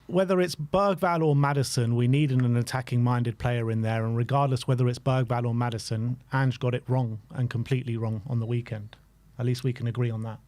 whether it's Bergvall or Maddison, we need an attacking-minded player in there. And regardless whether it's Bergvall or Maddison, Ange got it wrong and completely wrong on the weekend. At least we can agree on that.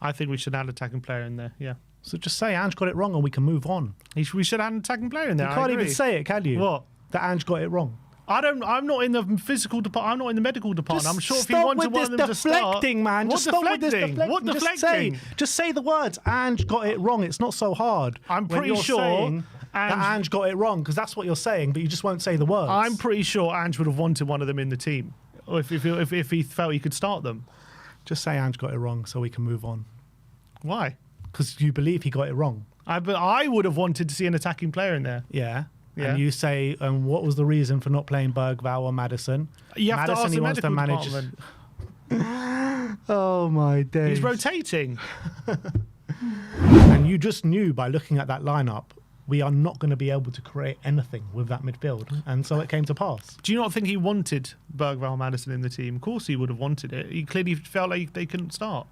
I think we should add an attacking player in there, yeah. So just say Ange got it wrong and we can move on. We should add an attacking player in there. You can't even say it, can you? What? That Ange got it wrong. I'm not in the physical department. I'm not in the medical department. Just I'm sure if he wanted one of them to start. Deflecting, man. What just stop with this deflecting? deflecting. What deflecting? Just say the words. Ange got it wrong. It's not so hard. I'm pretty sure that Ange got it wrong, because that's what you're saying, but you just won't say the words. I'm pretty sure Ange would have wanted one of them in the team, or if he felt he could start them. Just say Ange got it wrong so we can move on. Why? Because you believe he got it wrong. But I would have wanted to see an attacking player in there. Yeah. Yeah. And you say, what was the reason for not playing Bergvall or Maddison? You have Maddison, to ask the medical department. Oh my days. He's rotating. And you just knew by looking at that lineup, we are not going to be able to create anything with that midfield. And so it came to pass. Do you not think he wanted Bergvall Maddison in the team? Of course he would have wanted it. He clearly felt like they couldn't start.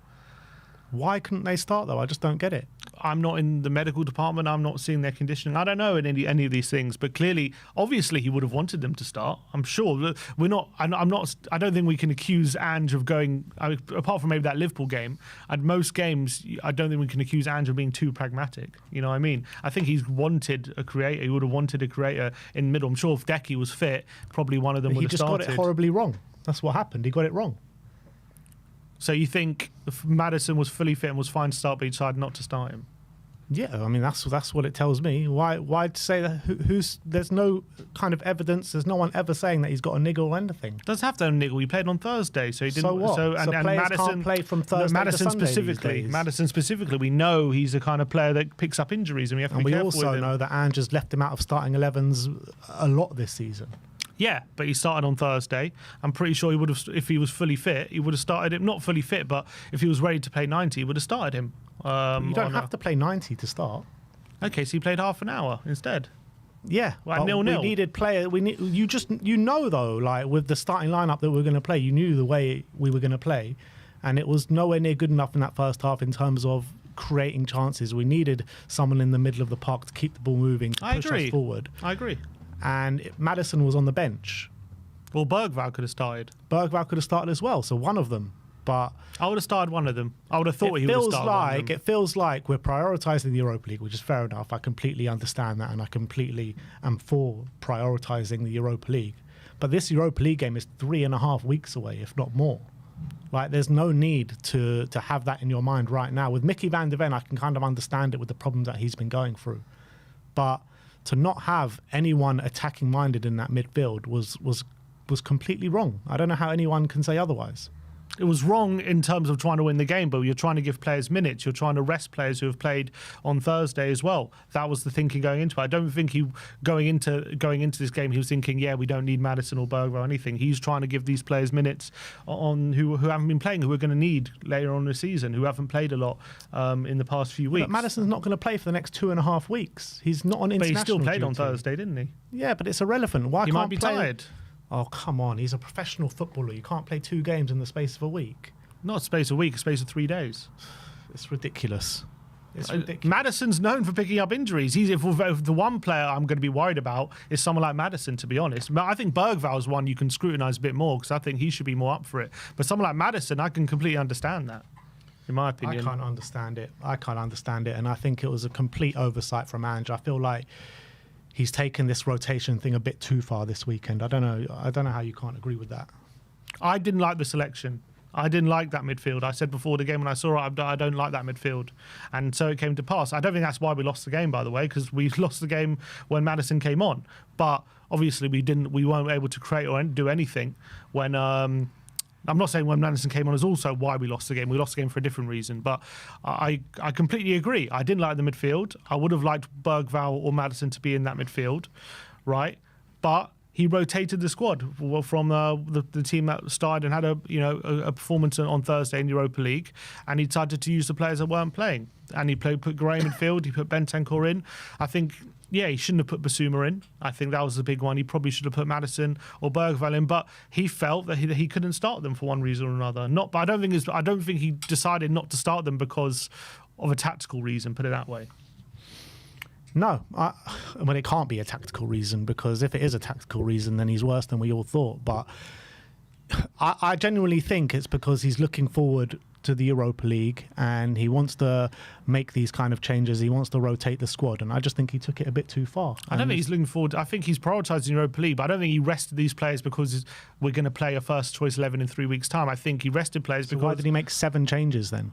Why couldn't they start, though? I just don't get it. I'm not in the medical department. I'm not seeing their conditioning. I don't know any of these things. But clearly, obviously, he would have wanted them to start. I'm sure. We're not. I'm not. I don't think we can accuse Ange of going. Apart from maybe that Liverpool game, at most games, I don't think we can accuse Ange of being too pragmatic. You know what I mean? I think he's wanted a creator. He would have wanted a creator in the middle. I'm sure if Decky was fit, probably one of them would have started. He just got it horribly wrong. That's what happened. He got it wrong. So you think if Maddison was fully fit and was fine to start, but he decided not to start him? Yeah, I mean that's what it tells me. Why say that? There's no kind of evidence. There's no one ever saying that he's got a niggle or anything. Does have to have a niggle. He played on Thursday, so he didn't. So what? And players Maddison can't play from Thursday Maddison to Sunday specifically. these days. Maddison specifically, we know he's the kind of player that picks up injuries, and we have to be careful with him. And we also know that Ange has left him out of starting 11s a lot this season. Yeah, but he started on Thursday. I'm pretty sure he would have, if he was fully fit, he would have started him. Not fully fit, but if he was ready to play 90, he would have started him. You don't have to play 90 to start. Okay, so he played half an hour instead. Yeah, like 0-0. We needed player. You know though, like with the starting lineup that we were going to play, you knew the way we were going to play, and it was nowhere near good enough in that first half in terms of creating chances. We needed someone in the middle of the park to keep the ball moving, to push us forward. I agree. And Maddison was on the bench. Well, Bergvall could have started. Bergvall could have started as well, so one of them. But I would have started one of them. I would have thought he would have started one of them. It feels like we're prioritising the Europa League, which is fair enough. I completely understand that, and I completely am for prioritising the Europa League. But this Europa League game is 3.5 weeks away, if not more. Like, there's no need to have that in your mind right now. With Mickey van der Ven, I can kind of understand it with the problems that he's been going through. But to not have anyone attacking minded in that midfield was completely wrong. I don't know how anyone can say otherwise. It was wrong in terms of trying to win the game, but you're trying to give players minutes. You're trying to rest players who have played on Thursday as well. That was the thinking going into it. I don't think he going into this game he was thinking, yeah, we don't need Maddison or Bergvall or anything. He's trying to give these players minutes on who haven't been playing, who we're going to need later on in the season, who haven't played a lot in the past few weeks. But Maddison's not going to play for the next 2.5 weeks. He's not on international. But he still played duty. On Thursday, didn't he? Yeah, but it's irrelevant. Why he can't might be play? tired. Oh, come on. He's a professional footballer. You can't play 2 games in the space of a week. Not space of a week, space of 3 days. It's ridiculous. It's ridiculous. Madison's known for picking up injuries. If the one player I'm going to be worried about is someone like Maddison, to be honest. I think Bergvall's one you can scrutinise a bit more because I think he should be more up for it. But someone like Maddison, I can completely understand that, in my opinion. I can't understand it. And I think it was a complete oversight from Ange. I feel like he's taken this rotation thing a bit too far this weekend. I don't know how you can't agree with that. I didn't like the selection. I didn't like that midfield. I said before the game when I saw it, I don't like that midfield. And so it came to pass. I don't think that's why we lost the game, by the way, because we lost the game when Maddison came on. But obviously we weren't able to create or do anything when... I'm not saying when Maddison came on is also why we lost the game. We lost the game for a different reason. But I completely agree. I didn't like the midfield. I would have liked Bergvall or Maddison to be in that midfield, right? But... he rotated the squad from the team that started and had a performance on Thursday in Europa League, and he decided to use the players that weren't playing. And he put Gray in midfield, he put Bentancur in. I think, yeah, he shouldn't have put Basuma in. I think that was the big one. He probably should have put Maddison or Bergvall in, but he felt that he couldn't start them for one reason or another. But I don't think he decided not to start them because of a tactical reason. Put it that way. No, well, it can't be a tactical reason, because if it is a tactical reason, then he's worse than we all thought. But I genuinely think it's because he's looking forward to the Europa League and he wants to make these kind of changes. He wants to rotate the squad, and I just think he took it a bit too far. I don't think he's looking forward. I think he's prioritising Europa League, but I don't think he rested these players because we're going to play a first choice 11 in 3 weeks' time. I think he rested players because... Why did he make 7 changes then?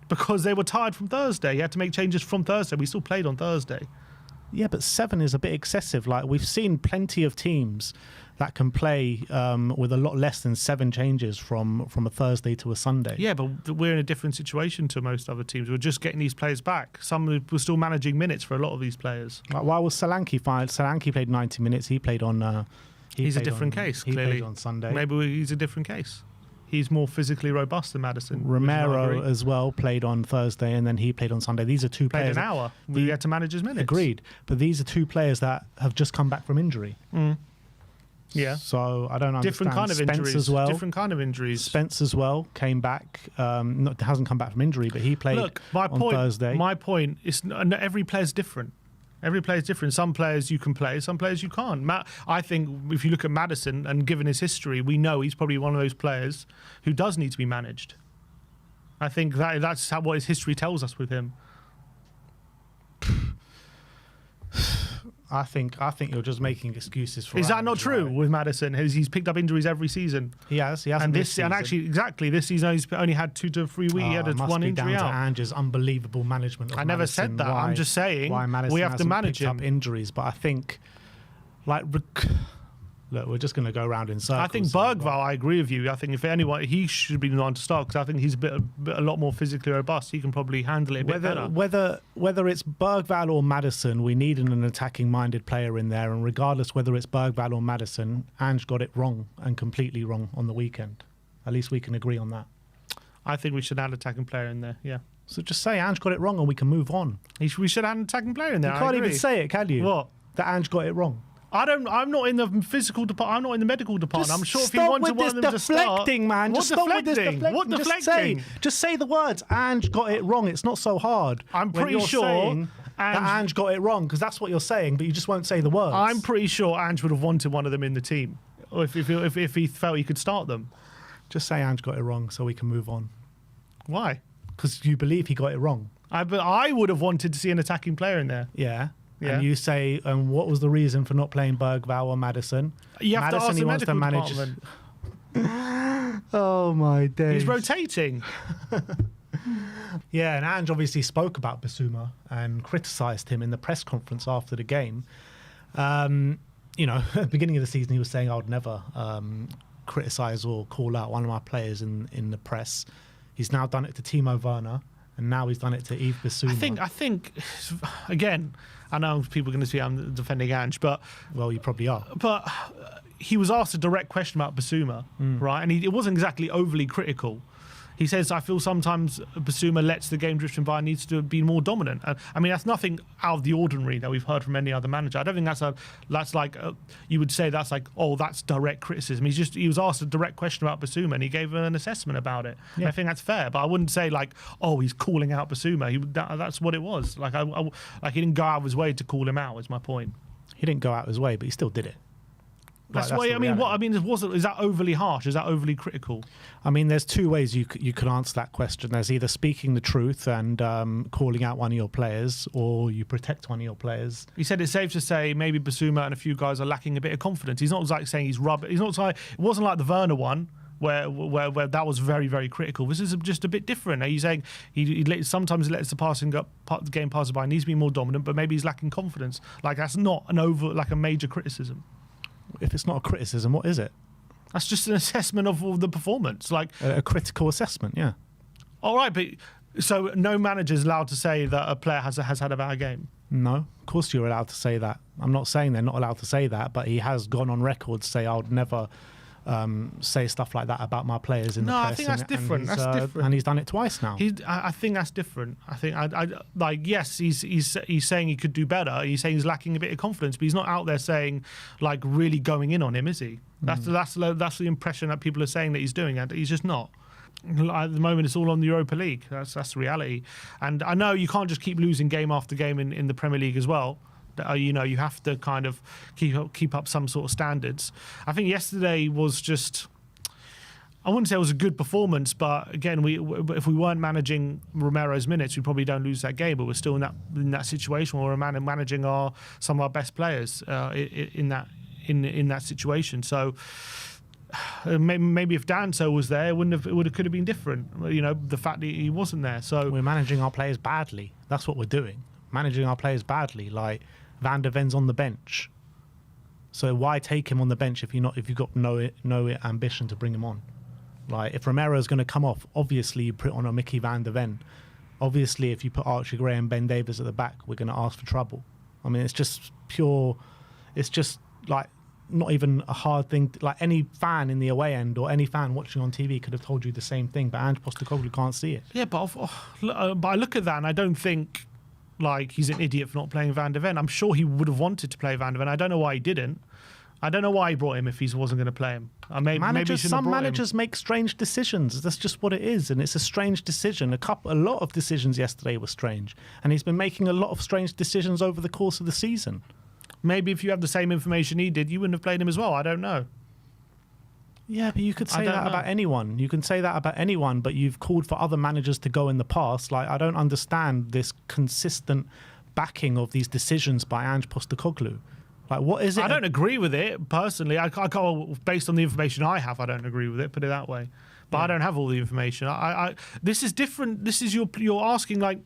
Because they were tired from Thursday. He had to make changes from Thursday. We still played on Thursday. Yeah, but 7 is a bit excessive. Like, we've seen plenty of teams that can play with a lot less than 7 changes from a Thursday to a Sunday. Yeah, but we're in a different situation to most other teams. We're just getting these players back. Some were still managing minutes for a lot of these players. Like, why was Solanke fine? Solanke played 90 minutes. He played on... he's a different case, clearly. He played on Sunday. Maybe he's a different case. He's more physically robust than Maddison. Romero as well played on Thursday, and then he played on Sunday. These are 2 players... Played an hour. We had to manage his minutes. Agreed. But these are 2 players that have just come back from injury. Yeah. So I don't understand. Different kind of Spence injuries. as well. Different kind of injuries. Spence as well came back. Hasn't come back from injury, but he played on Thursday. My point is every player's different. Every player's different. Some players you can play, some players you can't. I think if you look at Maddison, and given his history, we know he's probably one of those players who does need to be managed. I think that's what his history tells us with him. I think you're just making excuses for. Is that not true with Maddison? He's picked up injuries every season. He has. And actually, exactly, this season he's only had 2 to 3 weeks. He had one injury out. Down to Ange's unbelievable management of I never Maddison. said that. I'm just saying we have to manage him. Up injuries, but I think, like, look, we're just going to go around in circles. I think Bergvall, I agree with you. I think if anyone, he should be the one to start, because I think he's a lot more physically robust. He can probably handle it a bit better. Whether it's Bergvall or Maddison, we need an attacking-minded player in there. And regardless whether it's Bergvall or Maddison, Ange got it wrong and completely wrong on the weekend. At least we can agree on that. I think we should add an attacking player in there, yeah. So just say Ange got it wrong and we can move on. We should add an attacking player in there. You can't even say it, can you? What? That Ange got it wrong. I'm not in the physical department. I'm not in the medical department. Just I'm sure if he wanted one of them to start... Man. What deflecting? What deflecting? Just say the words. Ange got it wrong. It's not so hard. I'm pretty sure that Ange got it wrong, because that's what you're saying, but you just won't say the words. I'm pretty sure Ange would have wanted one of them in the team, or if he felt he could start them. Just say Ange got it wrong so we can move on. Why? Because you believe he got it wrong. But I would have wanted to see an attacking player in there. Yeah. Yeah. And you say, what was the reason for not playing Bergvall or Maddison? You have Maddison, to ask the medical department. Oh, my days. He's rotating. Yeah, and Ange obviously spoke about Bissouma and criticised him in the press conference after the game. At the beginning of the season, he was saying, I would never criticise or call out one of my players in the press. He's now done it to Timo Werner, and now he's done it to Yves Bissouma. I think, again, I know people are going to see I'm defending Ange, but... Well, you probably are. But he was asked a direct question about Bissouma, right? And it wasn't exactly overly critical. He says, I feel sometimes Bissouma lets the game drift him by and needs to be more dominant. I mean, that's nothing out of the ordinary that we've heard from any other manager. I don't think that's like you would say that's like, oh, that's direct criticism. He was asked a direct question about Bissouma and he gave an assessment about it. Yeah. I think that's fair, but I wouldn't say like, oh, he's calling out Bissouma. That's what it was. Like, he didn't go out of his way to call him out, is my point. He didn't go out of his way, but he still did it. That's why I mean. Is that overly harsh? Is that overly critical? I mean, there's 2 ways you could answer that question. There's either speaking the truth and calling out one of your players, or you protect one of your players. He said it's safe to say maybe Bissouma and a few guys are lacking a bit of confidence. He's not like saying he's rubbish. He's not like, it wasn't like the Werner one where that was very, very critical. This is just a bit different. Are you saying sometimes he lets the game pass by, needs to be more dominant, but maybe he's lacking confidence? Like, that's not a major criticism. If it's not a criticism, what is it? That's just an assessment of the performance, like a critical assessment. Yeah. All right, but so no manager is allowed to say that a player has had a bad game. No, of course you're allowed to say that. I'm not saying they're not allowed to say that, but he has gone on record to say I would never say stuff like that about my players in the press. No, I think that's different. That's different. And he's done it twice now. I think that's different. I think yes, he's saying he could do better. He's saying he's lacking a bit of confidence, but he's not out there saying like really going in on him, is he? That's the impression that people are saying that he's doing, and he's just not. at the moment it's all on the Europa League. That's the reality. And I know you can't just keep losing game after game in the Premier League as well. You have to kind of keep up some sort of standards. I think yesterday was just, I wouldn't say it was a good performance, but again, if we weren't managing Romero's minutes, we probably don't lose that game. But we're still in that situation where we're managing some of our best players in that situation. So maybe if Danso was there, it could have been different. The fact that he wasn't there. So we're managing our players badly. That's what we're doing. Managing our players badly. Like Van der Ven's on the bench. So why take him on the bench if you've got no ambition to bring him on? Like if Romero's going to come off, obviously you put on a Mickey Van der Ven. Obviously, if you put Archie Gray and Ben Davies at the back, we're going to ask for trouble. I mean, it's just pure. It's just like not even a hard thing. Like any fan in the away end or any fan watching on TV could have told you the same thing, but Ange Postecoglou can't see it. Yeah, but I look at that and I don't think like he's an idiot for not playing Van der Ven. I'm sure he would have wanted to play Van der Ven. I don't know why he didn't. I don't know why he brought him if he wasn't going to play him. Some managers make strange decisions. That's just what it is, and it's a strange decision. A lot of decisions yesterday were strange, and he's been making a lot of strange decisions over the course of the season. Maybe if you have the same information he did, you wouldn't have played him as well. I don't know. Yeah, but you could say that about anyone. You can say that about anyone, but you've called for other managers to go in the past. Like, I don't understand this consistent backing of these decisions by Ange Postecoglou. Like, what is it? I don't agree with it personally. I can't, based on the information I have, I don't agree with it. Put it that way. But I don't have all the information. This is different. This is you're asking like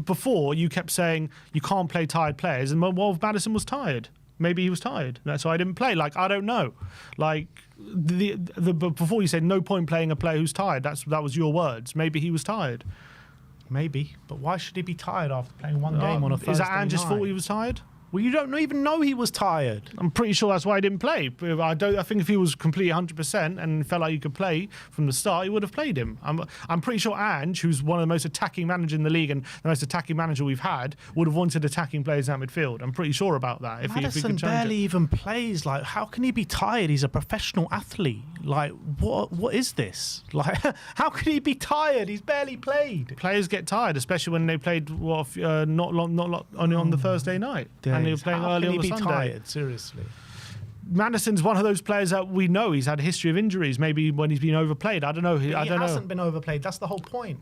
before. You kept saying you can't play tired players, and well, Maddison was tired. Maybe he was tired. That's why I didn't play. Like I don't know. Like before you said no point playing a player who's tired. That was your words. Maybe he was tired. Maybe, but why should he be tired after playing one game on a Thursday night? Is that Ange's fault he was tired? Well, you don't even know he was tired. I'm pretty sure that's why he didn't play. I think if he was completely 100% and felt like he could play from the start, he would have played him. I'm pretty sure Ange, who's one of the most attacking managers in the league and the most attacking manager we've had, would have wanted attacking players at midfield. I'm pretty sure about that. Madison barely even plays. Like, how can he be tired? He's a professional athlete. Like, what is this? Like, how can he be tired? He's barely played. Players get tired, especially when they played only on the Thursday night. And he was playing early on the Sunday. Tired, seriously. Madison's one of those players that we know he's had a history of injuries. Maybe when he's been overplayed, I don't know. He hasn't been overplayed. That's the whole point.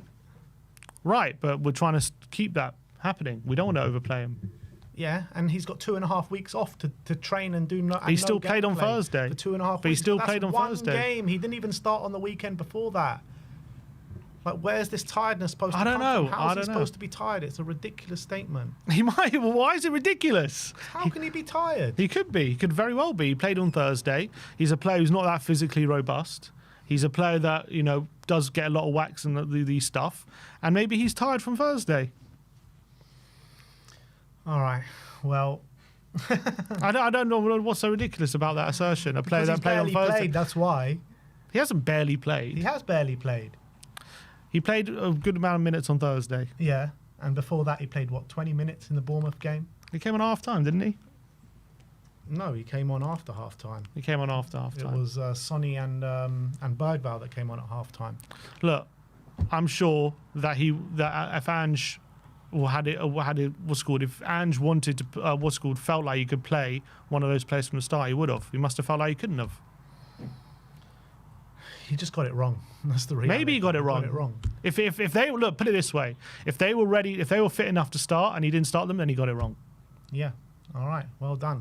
Right, but we're trying to keep that happening. We don't want to overplay him. Yeah, and he's got 2.5 weeks off to train and do no. He still played on Thursday. For 2.5 weeks. But he still played on Thursday. One game. He didn't even start on the weekend before that. Like, where's this tiredness supposed to come from? How is he supposed to be tired? It's a ridiculous statement. He might. Well, why is it ridiculous? How can he be tired? He could be. He could very well be. He played on Thursday. He's a player who's not that physically robust. He's a player that, does get a lot of whacks and these stuff. And maybe he's tired from Thursday. All right. Well... I don't know what's so ridiculous about that assertion. A player that played on Thursday. Played, that's why. He hasn't barely played. He has barely played. He played a good amount of minutes on Thursday. Yeah, and before that he played, 20 minutes in the Bournemouth game? He came on half-time, didn't he? No, he came on after half-time. He came on after half-time. It was Sonny and Bergvall that came on at half-time. Look, I'm sure that if Ange if Ange wanted to, felt like he could play one of those players from the start, he would have. He must have felt like he couldn't have. He just got it wrong. That's the reality. Maybe he got it wrong. If they look, put it this way: if they were ready, if they were fit enough to start, and he didn't start them, then he got it wrong. Yeah. All right. Well done.